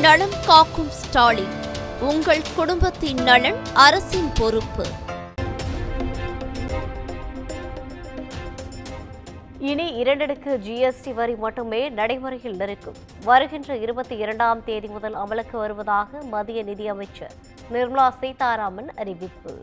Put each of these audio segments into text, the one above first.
நலம் காக்கும் ஸ்டாலின், உங்கள் குடும்பத்தின் நலன் அரசின் பொறுப்பு. இனி 2 அடுக்கு ஜிஎஸ்டி வரி மட்டுமே நடைமுறையில் இருக்கும். வருகின்ற 22ஆம் தேதி முதல் அமலுக்கு வருவதாக மத்திய நிதியமைச்சர் நிர்மலா சீதாராமன் அறிவிப்பு.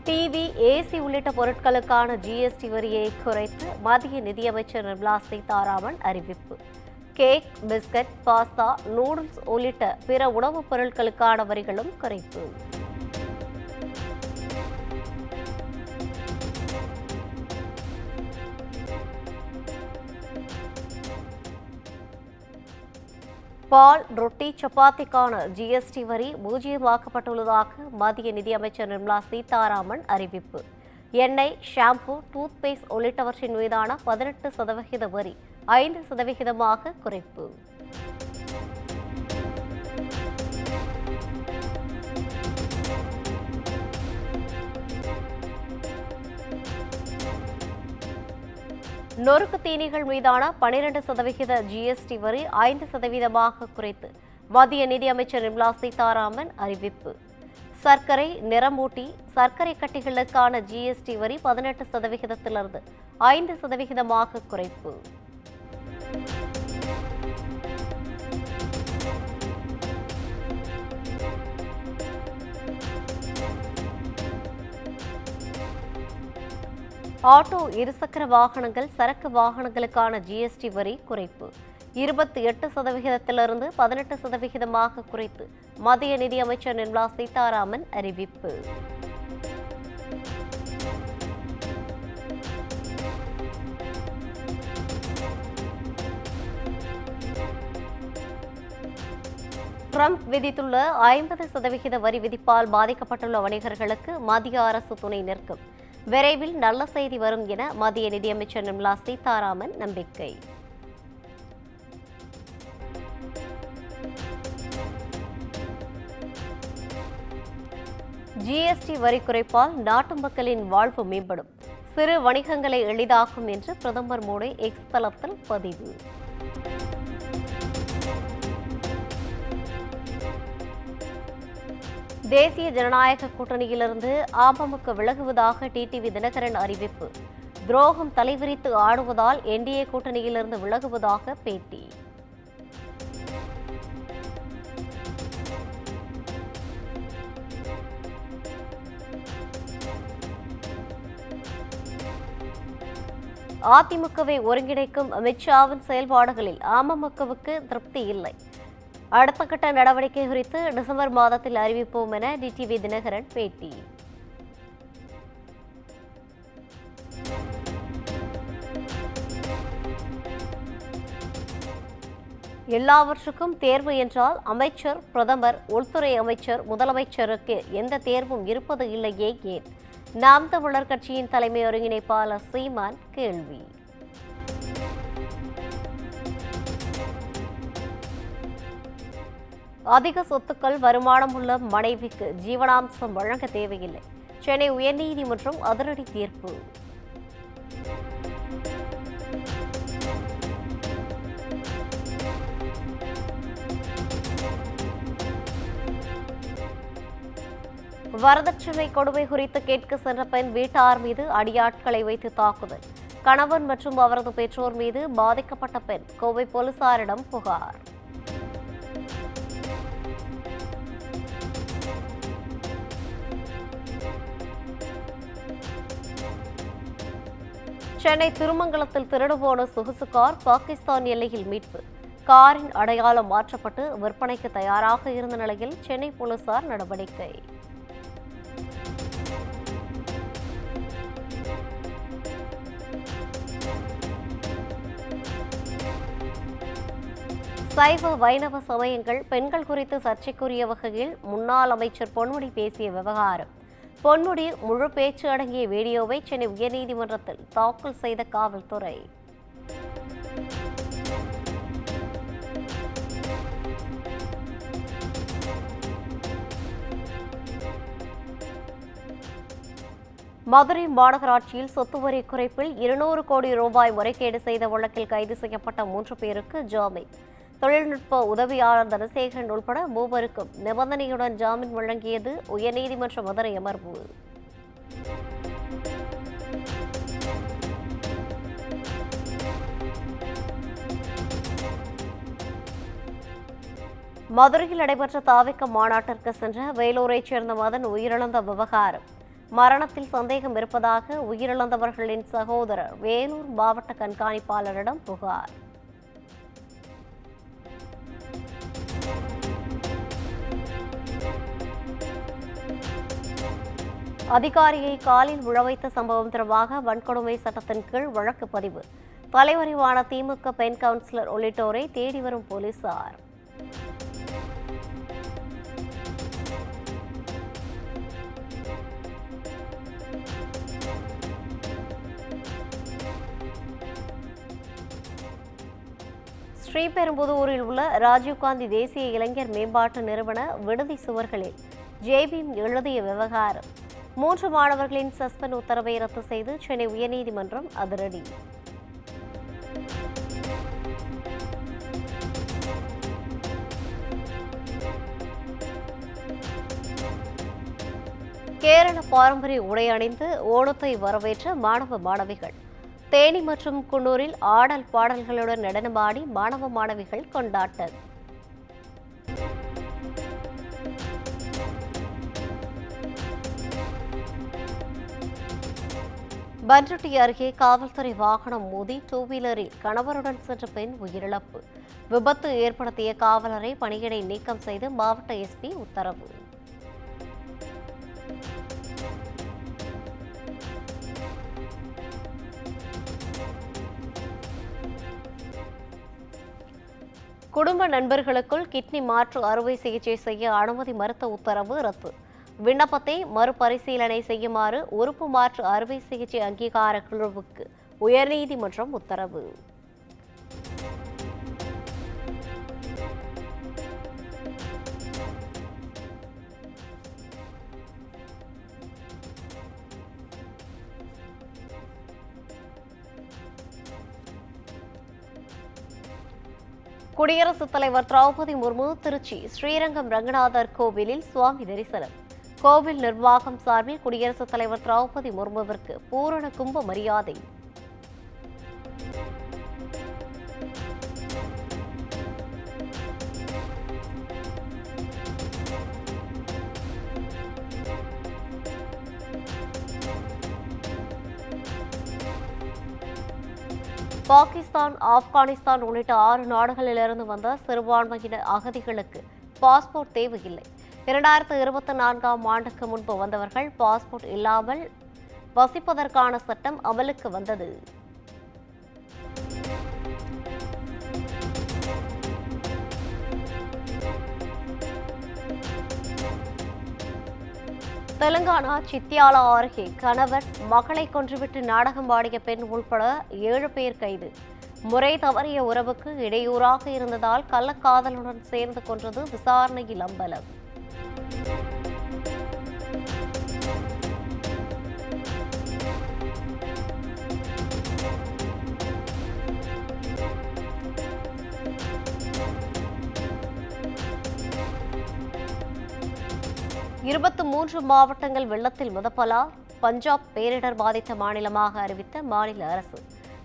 டிவி, ஏசி உள்ளிட்ட பொருட்களுக்கான ஜிஎஸ்டி வரியை குறைத்து மத்திய நிதியமைச்சர் நிர்மலா சீதாராமன் அறிவிப்பு. கேக், பிஸ்கட், பாஸ்தா, நூடுல்ஸ் உள்ளிட்ட பிற உணவுப் பொருட்களுக்கான வரிகளும் குறைப்பு. பால், ரொட்டி, சப்பாத்திக்கான ஜிஎஸ்டி வரி பூஜ்ஜியமாக்கப்பட்டுள்ளதாக மத்திய நிதியமைச்சர் நிர்மலா சீதாராமன் அறிவிப்பு. எண்ணெய், ஷாம்பு, டூத் பேஸ்ட் உள்ளிட்டவற்றின் மீதான 18% வரி 5% குறைப்பு. நொறுக்கு தீனிகள் மீதான 12% ஜிஎஸ்டி வரி 5% குறைத்து மத்திய நிதியமைச்சர் நிர்மலா சீதாராமன் அறிவிப்பு. சர்க்கரை, நிறமூட்டி, சர்க்கரை கட்டிகளுக்கான ஜிஎஸ்டி வரி 18%இலிருந்து 5% குறைப்பு. ஆட்டோ, இருசக்கர வாகனங்கள், சரக்கு வாகனங்களுக்கான ஜிஎஸ்டி வரி குறைப்பு 28%இலிருந்து 18% குறைத்து மத்திய நிதியமைச்சர் நிர்மலா சீதாராமன் அறிவிப்பு. ட்ரம்ப் விதித்துள்ள 50% வரி விதிப்பால் பாதிக்கப்பட்டுள்ள வணிகர்களுக்கு மத்திய அரசு துணை நிற்கும். விரைவில் நல்ல செய்தி வரும் என மத்திய நிதியமைச்சர் நிர்மலா சீதாராமன் நம்பிக்கை. ஜிஎஸ்டி வரி குறைப்பால் நாட்டு மக்களின் வாழ்வு மேம்படும், சிறு வணிகங்களை எளிதாக்கும் என்று பிரதமர் மோடி எக்ஸ் தளத்தில் பதிவு. தேசிய ஜனநாயக கூட்டணியிலிருந்து அமமுக விலகுவதாக டிடிவி தினகரன் அறிவிப்பு. துரோகம் தலைவிரித்து ஆடுவதால் என்டிஏ கூட்டணியிலிருந்து விலகுவதாக பேட்டி. அதிமுகவை ஒருங்கிணைக்கும் அமித்ஷாவின் செயல்பாடுகளில் அமமுகவுக்கு திருப்தி இல்லை. அடுத்த கட்ட நடவடிக்கை குறித்து டிசம்பர் மாதத்தில் அறிவிப்போம் என டிடிவி தினகரன் பேட்டி. எல்லாவற்றுக்கும் தேர்வு என்றால் அமைச்சர், பிரதமர், உள்துறை அமைச்சர், முதலமைச்சருக்கு எந்த தேர்வும் இருப்பது இல்லையே ஏன்? நாம் தமிழர் கட்சியின் தலைமை ஒருங்கிணைப்பாளர் சீமான் கேள்வி. அதிக சொத்துக்கள், வருமானம் உள்ள மனைவிக்கு ஜீவனாம்சம் வழங்க தேவையில்லை. சென்னை உயர்நீதிமன்றம் அதிரடி தீர்ப்பு. வரதட்சணை கொடுமை குறித்து கேட்க சென்ற பெண் வீட்டார் மீது அடியாட்களை வைத்து தாக்குதல். கணவன் மற்றும் அவரது பெற்றோர் மீது பாதிக்கப்பட்ட பெண் கோவை போலீசாரிடம் புகார். சென்னை திருமங்கலத்தில் திருடு போன சொகுசு கார் பாகிஸ்தான் எல்லையில் மீட்பு. காரின் அடையாளம் மாற்றப்பட்டு விற்பனைக்கு தயாராக இருந்த நிலையில் சென்னை போலீசார் நடவடிக்கை. சைவ வைணவ சமயங்கள் பெண்கள் குறித்து சர்ச்சைக்குரிய வகையில் முன்னாள் அமைச்சர் பொன்முடி பேசிய விவகாரம். பொன்முடி முழு பேச்சு அடங்கிய வீடியோவை சென்னை உயர்நீதிமன்றத்தில் தாக்கல் செய்த காவல்துறை. மதுரை மாநகராட்சியில் சொத்து வரி குறைப்பில் 200 கோடி ரூபாய் முறைகேடு செய்த வழக்கில் கைது செய்யப்பட்ட 3 பேருக்கு ஜாமீன். தொழில்நுட்ப உதவியாளர் தனசேகரன் உட்பட 3 நிபந்தனையுடன் ஜாமீன் வழங்கியது உயர்நீதிமன்ற மதுரை அமர்வு. மதுரையில் நடைபெற்ற தாவிக மாநாட்டிற்கு சென்ற வேலூரைச் சேர்ந்த மதன் உயிரிழந்த விவகாரம். மரணத்தில் சந்தேகம் இருப்பதாக உயிரிழந்தவர்களின் சகோதரர் வேலூர் மாவட்ட கண்காணிப்பாளரிடம் புகார். அதிகாரியை காலில் விழவைத்த சம்பவம் தொடர்பாக வன்கொடுமை சட்டத்தின் கீழ் வழக்கு பதிவு. தலைமறைவான திமுக பெண் கவுன்சிலர் உள்ளிட்டோரை தேடி வரும் போலீசார். ஸ்ரீபெரும்புதூரில் உள்ள ராஜீவ்காந்தி தேசிய இளைஞர் மேம்பாட்டு நிறுவன விடுதி சுவர்களில் ஜேபீம் எழுதிய விவகாரம். 3 மாணவர்களின் சஸ்பெண்ட் உத்தரவை ரத்து செய்து சென்னை உயர்நீதிமன்றம் அதிரடி. கேரள பாரம்பரிய உடை அணிந்து ஓணத்தை வரவேற்ற மாணவ மாணவிகள். தேனி மற்றும் குன்னூரில் ஆடல் பாடல்களுடன் நடனமாடி மாணவ மாணவிகள் கொண்டாட்டம். பண்ருட்டி அருகே காவல்துறை வாகனம் மோதி 2-வீலரில் கணவருடன் சென்ற பெண் உயிரிழப்பு. விபத்து ஏற்படுத்திய காவலரை பணியிடை நீக்கம் செய்து மாவட்ட எஸ்பி உத்தரவு. குடும்ப நண்பர்களுக்குள் கிட்னி மாற்று அறுவை சிகிச்சை செய்ய அனுமதி மறுத்த உத்தரவு ரத்து. விண்ணப்பத்தை மறுபரிசீலனை செய்யுமாறு உறுப்பு மாற்று அறுவை சிகிச்சை அங்கீகார குழுவுக்கு உயர்நீதிமன்றம் உத்தரவு. குடியரசுத் தலைவர் திரௌபதி முர்மு திருச்சி ஸ்ரீரங்கம் ரங்கநாதர் கோவிலில் சுவாமி தரிசனம். கோவில் நிர்வாகம் சார்பில் குடியரசுத் தலைவர் திரௌபதி முர்முவிற்கு பூரண கும்ப மரியாதை. பாகிஸ்தான், ஆப்கானிஸ்தான் உள்ளிட்ட 6 நாடுகளிலிருந்து வந்த சிறுபான்மையின அகதிகளுக்கு பாஸ்போர்ட் தேவையில்லை. 2024ஆம் ஆண்டுக்கு முன்பு வந்தவர்கள் பாஸ்போர்ட் இல்லாமல் வசிப்பதற்கான சட்டம் அமலுக்கு வந்தது. தெலுங்கானா சித்தியாலா அருகே கணவர் மகளை கொன்றுவிட்டு நாடகம் ஆடிய பெண் உள்பட 7 பேர் கைது. முறை தவறிய உறவுக்கு இடையூறாக இருந்ததால் கள்ளக்காதலுடன் சேர்ந்து கொன்றது விசாரணையில் அம்பலம். இருபத்து 3 மாவட்டங்கள் வெள்ளத்தில் மிதப்பலால் பஞ்சாப் பேரிடர் பாதித்த மாநிலமாக அறிவித்த மாநில அரசு.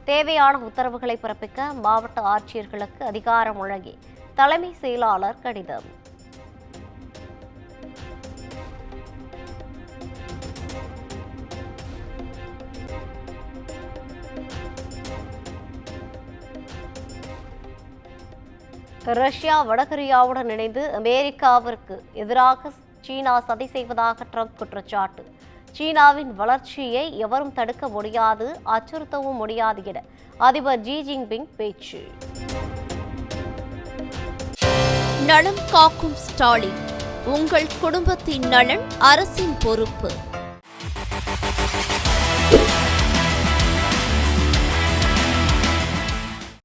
தேவையான உத்தரவுகளை பிறப்பிக்க மாவட்ட ஆட்சியர்களுக்கு அதிகாரம் வழங்கி தலைமை செயலாளர் கடிதம். ரஷ்யா வடகொரியாவுடன் இணைந்து அமெரிக்காவிற்கு எதிராக சீனா சதி செய்வதாக ட்ரம்ப் குற்றச்சாட்டு. சீனாவின் வளர்ச்சியை எவரும் தடுக்க முடியாது, அச்சுறுத்தவும் முடியாது என அதிபர் ஜி ஜின்பிங் பேச்சு. நலம் காக்கும் ஸ்டாலின், உங்கள் குடும்பத்தின் நலன் அரசின் பொறுப்பு.